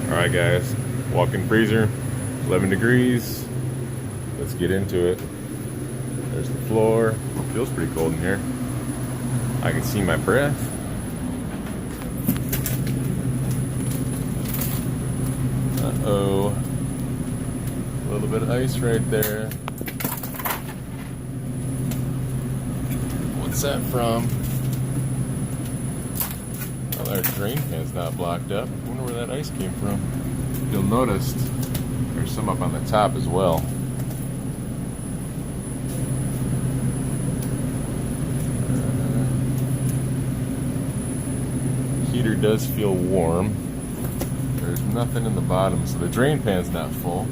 Alright guys, walk-in freezer, 11 degrees. Let's get into it. There's the floor. Feels pretty cold in here. I can see my breath. Uh-oh. A little bit of ice right there. What's that from? Well, our drain pan's not blocked up. I wonder where that ice came from. You'll notice there's some up on the top as well. Heater does feel warm. There's nothing in the bottom, so the drain pan's not full.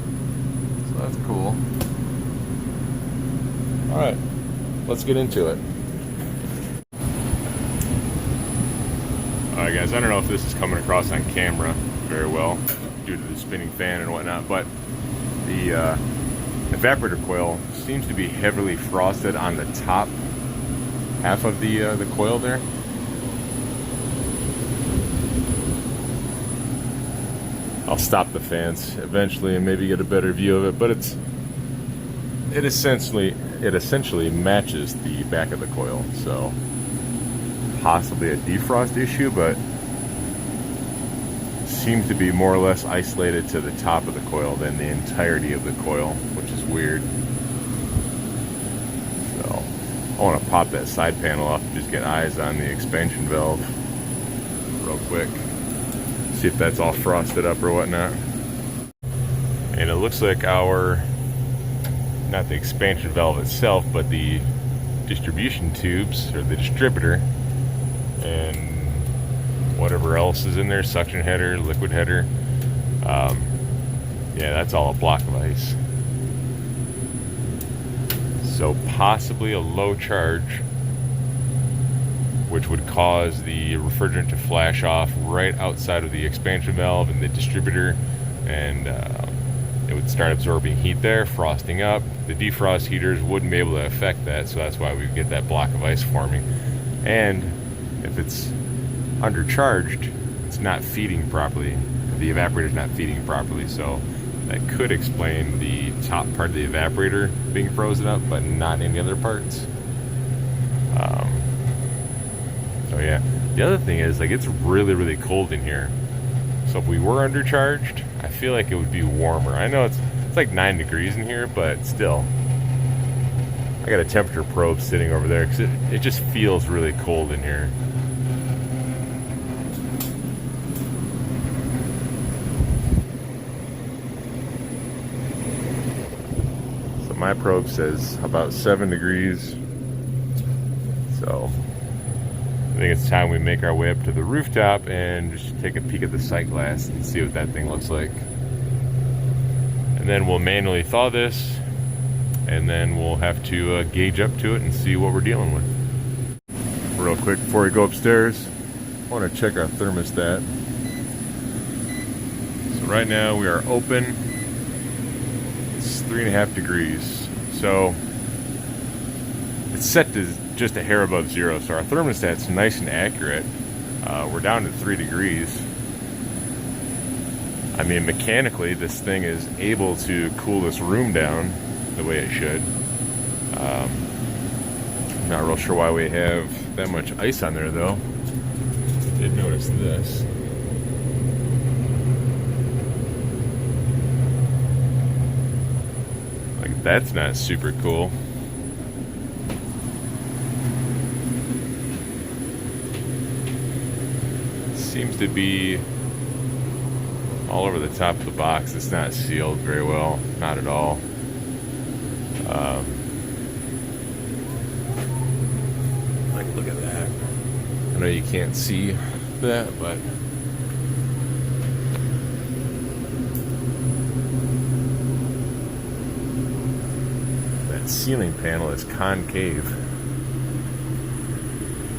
So that's cool. Alright, let's get into it. Alright guys, I don't know if this is coming across on camera very well due to the spinning fan and whatnot, but the evaporator coil seems to be heavily frosted on the top half of the coil there. I'll stop the fans eventually and maybe get a better view of it, but it essentially matches the back of the coil, so possibly a defrost issue, but seems to be more or less isolated to the top of the coil than the entirety of the coil, which is weird. So I want to pop that side panel off and just get eyes on the expansion valve real quick. See if that's all frosted up or whatnot. And it looks like not the expansion valve itself, but the distribution tubes, or the distributor, and whatever else is in there, suction header, liquid header. Yeah, that's all a block of ice. So possibly a low charge, which would cause the refrigerant to flash off right outside of the expansion valve and the distributor, and it would start absorbing heat there, frosting up. The defrost heaters wouldn't be able to affect that, so that's why we get that block of ice forming. And if it's undercharged, it's not feeding properly. The evaporator's not feeding properly, so that could explain the top part of the evaporator being frozen up, but not any other parts. So yeah, the other thing is, like, it's really, really cold in here. So if we were undercharged, I feel like it would be warmer. I know it's like 9 degrees in here, but still. I got a temperature probe sitting over there because it just feels really cold in here. So my probe says about 7 degrees. So I think it's time we make our way up to the rooftop and just take a peek at the sight glass and see what that thing looks like. And then we'll manually thaw this, and then we'll have to gauge up to it and see what we're dealing with. Real quick before we go upstairs, I want to check our thermostat. So right now we are open. It's 3.5 degrees. So it's set to just a hair above zero, so our thermostat's nice and accurate. We're down to 3 degrees. I mean, mechanically, this thing is able to cool this room down the way it should. Not real sure why we have that much ice on there, though. Did notice this. Like, that's not super cool. Seems to be all over the top of the box. It's not sealed very well, not at all. Like, look at that. I know you can't see that, but that ceiling panel is concave.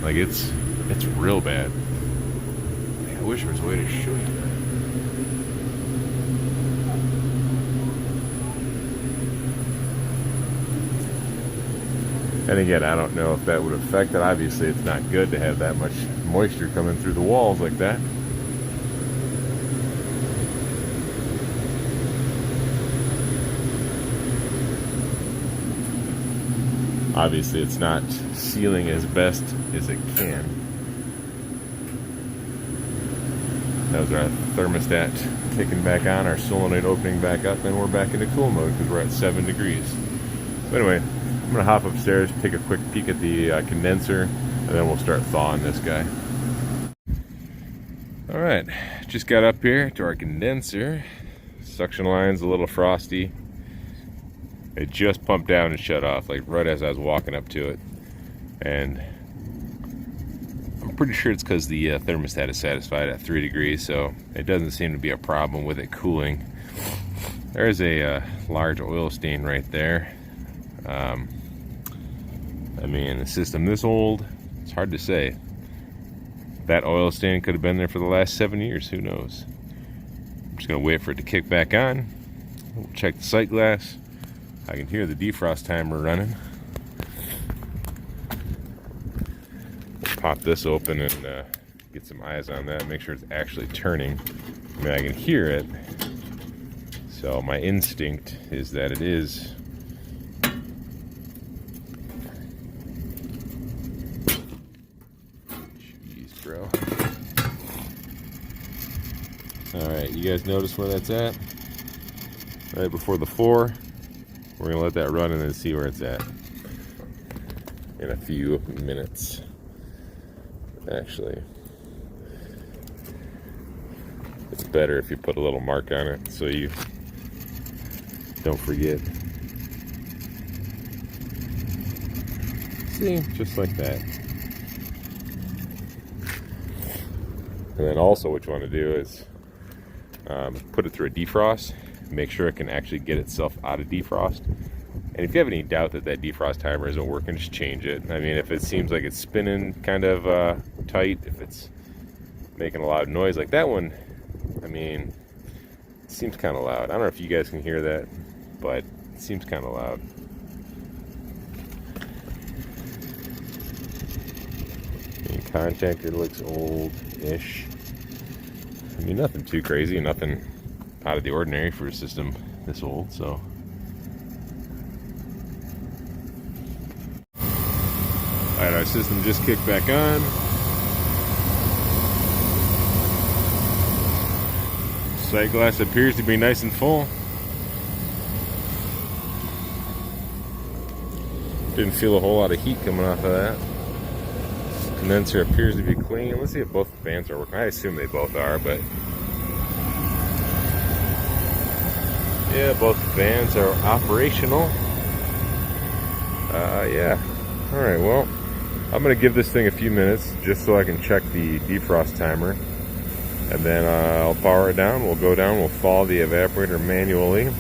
Like, it's real bad. I wish there was a way to show you that. And again, I don't know if that would affect it. Obviously, it's not good to have that much moisture coming through the walls like that. Obviously it's not sealing as best as it can. That was our thermostat kicking back on, our solenoid opening back up, and we're back into cool mode because we're at 7 degrees. But anyway, I'm gonna hop upstairs, take a quick peek at the condenser, and then we'll start thawing this guy. All right, just got up here to our condenser. Suction line's a little frosty. It just pumped down and shut off, like right as I was walking up to it. And I'm pretty sure it's because the thermostat is satisfied at 3 degrees, so it doesn't seem to be a problem with it cooling. There's a large oil stain right there. I mean, a system this old, it's hard to say. That oil stain could have been there for the last 7 years, who knows. I'm just gonna wait for it to kick back on. We'll check the sight glass. I can hear the defrost timer running. We'll pop this open and get some eyes on that, make sure it's actually turning. I mean, I can hear it, so my instinct is that it is. Jeez, bro. Alright, you guys notice where that's at? Right before the 4. We're going to let that run and then see where it's at in a few minutes. Actually, it's better if you put a little mark on it so you don't forget. See, just like that. And then also what you want to do is put it through a defrost. Make sure it can actually get itself out of defrost. And if you have any doubt that that defrost timer isn't working, just change it. I mean, if it seems like it's spinning kind of tight, if it's making a loud noise like that one, I mean, it seems kind of loud. I don't know if you guys can hear that, but it seems kind of loud. The contactor looks old-ish. I mean, nothing too crazy, nothing out of the ordinary for a system this old, so. Alright, our system just kicked back on. Sight glass appears to be nice and full. Didn't feel a whole lot of heat coming off of that. Condenser appears to be clean. Let's see if both fans are working. I assume they both are, but yeah, both fans are operational. Yeah. Alright, well, I'm going to give this thing a few minutes just so I can check the defrost timer. And then I'll power it down. We'll go down, we'll thaw the evaporator manually.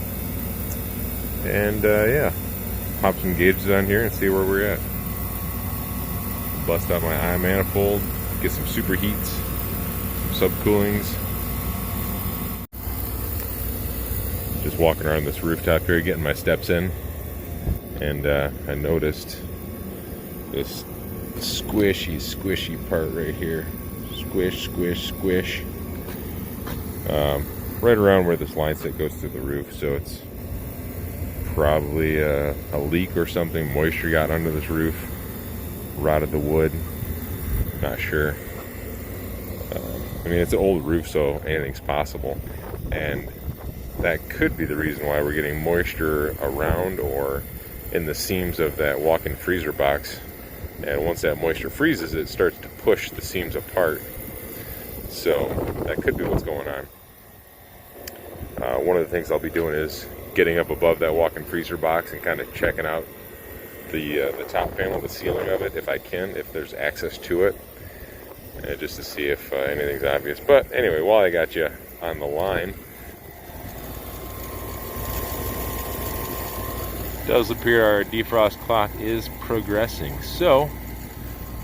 And yeah, pop some gauges on here and see where we're at. Bust out my eye manifold, get some superheats, some subcoolings. Just walking around this rooftop here, getting my steps in, and I noticed this squishy part right here. Squish, squish, squish. Right around where this line set goes through the roof, so it's probably a leak or something. Moisture got under this roof, rotted the wood. Not sure. I mean, it's an old roof, so anything's possible, and that could be the reason why we're getting moisture around or in the seams of that walk-in freezer box. And once that moisture freezes, it starts to push the seams apart. So that could be what's going on. One of the things I'll be doing is getting up above that walk-in freezer box and kind of checking out the top panel, the ceiling of it, if I can, if there's access to it, just to see if anything's obvious. But anyway, while I got you on the line, it does appear our defrost clock is progressing. So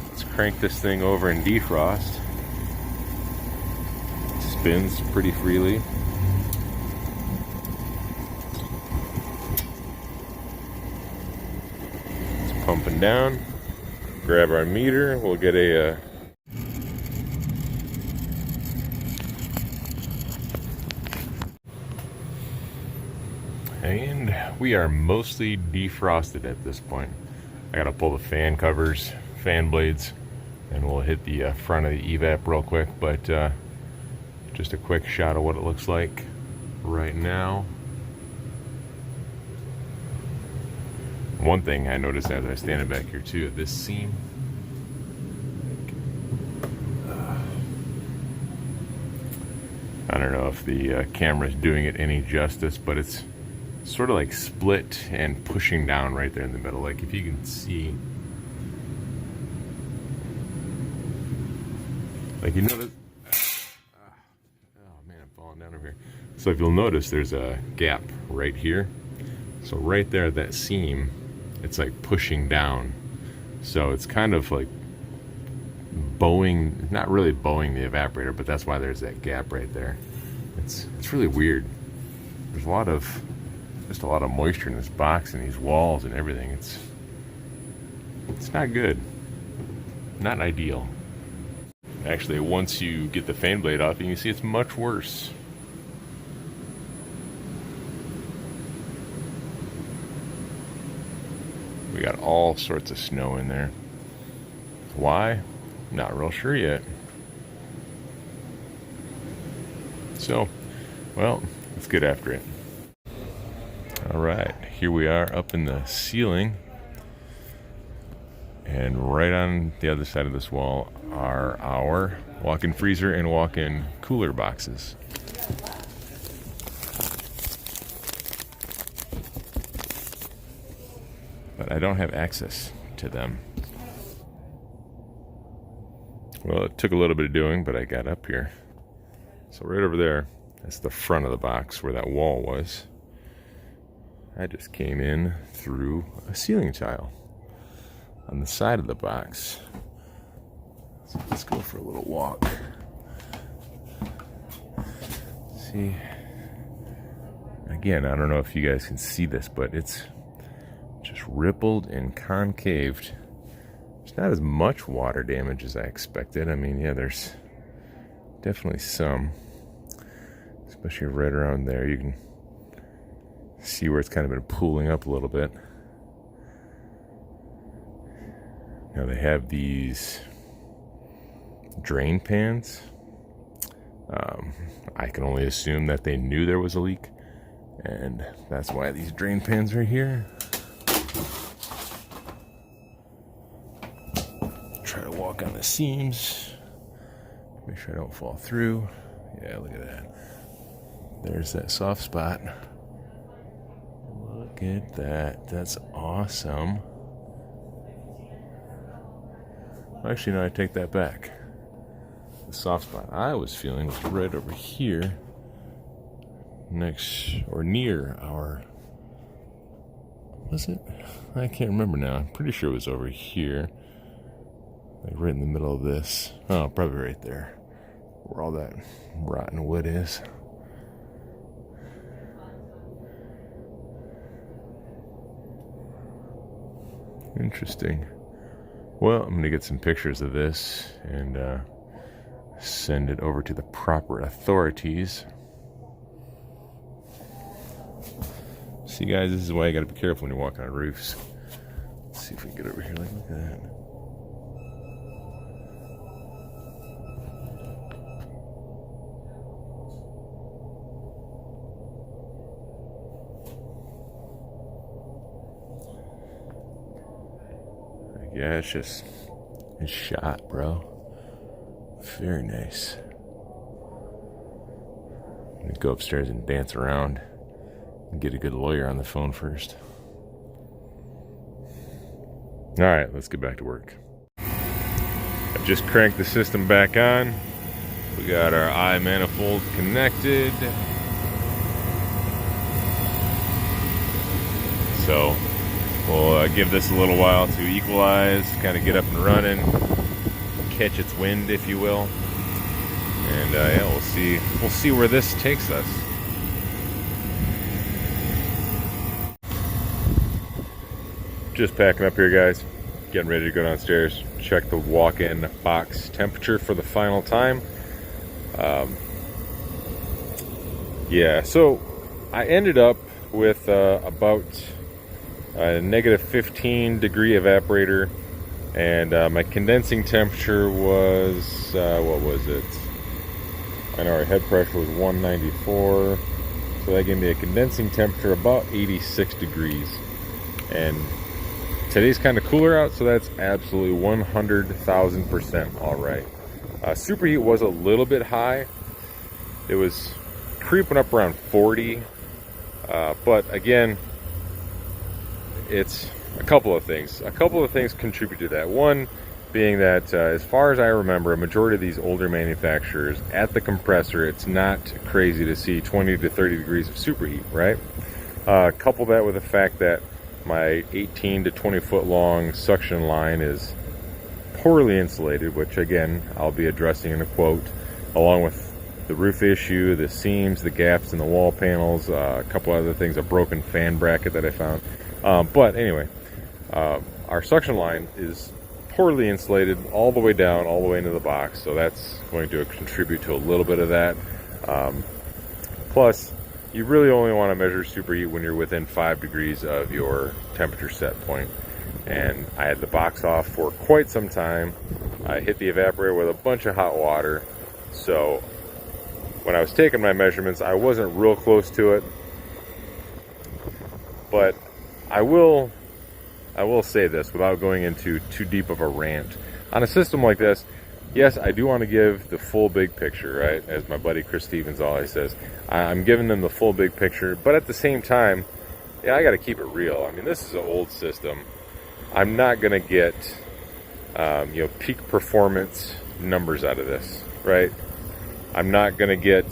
let's crank this thing over and defrost. It spins pretty freely. It's pumping down. Grab our meter. We'll get a and we are mostly defrosted at this point. I gotta pull the fan covers, fan blades, and we'll hit the front of the evap real quick. But just a quick shot of what it looks like right now. One thing I noticed as I was standing back here too, this seam, I don't know if the camera is doing it any justice, but it's sort of like split and pushing down right there in the middle. Like if you can see, like you notice, oh man, I'm falling down over here. So if you'll notice, there's a gap right here. So right there, that seam, it's like pushing down. So it's kind of like bowing, not really bowing the evaporator, but that's why there's that gap right there. It's really weird. There's just a lot of moisture in this box and these walls and everything. It's not good. Not ideal. Actually, once you get the fan blade off, you can see it's much worse. We got all sorts of snow in there. Why? Not real sure yet. So, well, let's get after it. All right, here we are up in the ceiling. And right on the other side of this wall are our walk-in freezer and walk-in cooler boxes. But I don't have access to them. Well, it took a little bit of doing, but I got up here. So right over there, that's the front of the box where that wall was. I just came in through a ceiling tile on the side of the box. So let's go for a little walk. See, again, I don't know if you guys can see this, but it's just rippled and concaved. There's not as much water damage as I expected. I mean, yeah, there's definitely some, especially right around there. You can see where it's kind of been pooling up a little bit. Now they have these drain pans. I can only assume that they knew there was a leak, and that's why these drain pans are here. Try to walk on the seams, make sure I don't fall through. Yeah, look at that. There's that soft spot. Look at that. That's awesome. Actually, no, I take that back. The soft spot I was feeling was right over here, next or near our, was it? I can't remember now. I'm pretty sure it was over here, like right in the middle of this. Oh, probably right there, where all that rotten wood is. Interesting. Well, I'm going to get some pictures of this and send it over to the proper authorities. See, guys, this is why you got to be careful when you walk on roofs. Let's see if we can get over here. Like, look at that. Yeah, it's shot, bro. Very nice. I'm gonna go upstairs and dance around and get a good lawyer on the phone first. All right, let's get back to work. I just cranked the system back on. We got our eye manifold connected. So we'll give this a little while to equalize, kind of get up and running, catch its wind, if you will. And yeah, we'll see where this takes us. Just packing up here, guys. Getting ready to go downstairs, check the walk-in box temperature for the final time. Yeah, so I ended up with about a negative 15 degree evaporator, and my condensing temperature was, what was it? I know our head pressure was 194, so that gave me a condensing temperature about 86 degrees. And today's kind of cooler out, so that's absolutely 100,000% all right. Superheat was a little bit high. It was creeping up around 40, but again, it's a couple of things. A couple of things contribute to that. One being that, as far as I remember, a majority of these older manufacturers, at the compressor, it's not crazy to see 20 to 30 degrees of superheat, right? Couple that with the fact that my 18 to 20 foot long suction line is poorly insulated, which again, I'll be addressing in a quote, along with the roof issue, the seams, the gaps in the wall panels, a couple other things, a broken fan bracket that I found. But anyway, our suction line is poorly insulated all the way down, all the way into the box, so that's going to contribute to a little bit of that. Plus, you really only want to measure superheat when you're within 5 degrees of your temperature set point. And I had the box off for quite some time. I hit the evaporator with a bunch of hot water, so when I was taking my measurements, I wasn't real close to it. But I will say this without going into too deep of a rant. On a system like this, yes, I do want to give the full big picture, right? As my buddy Chris Stevens always says, I'm giving them the full big picture, but at the same time, yeah, I got to keep it real. I mean, this is an old system. I'm not going to get, peak performance numbers out of this, right? I'm not going to get,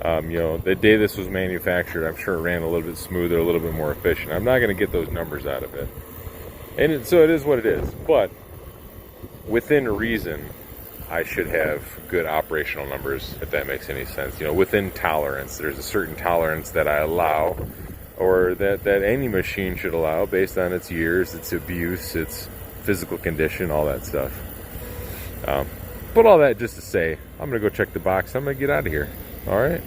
the day this was manufactured, I'm sure it ran a little bit smoother, a little bit more efficient. I'm not going to get those numbers out of it. And so it is what it is. But within reason, I should have good operational numbers, if that makes any sense. Within tolerance, there's a certain tolerance that I allow, or that any machine should allow based on its years, its abuse, its physical condition, all that stuff. But all that just to say, I'm going to go check the box. I'm going to get out of here. All right?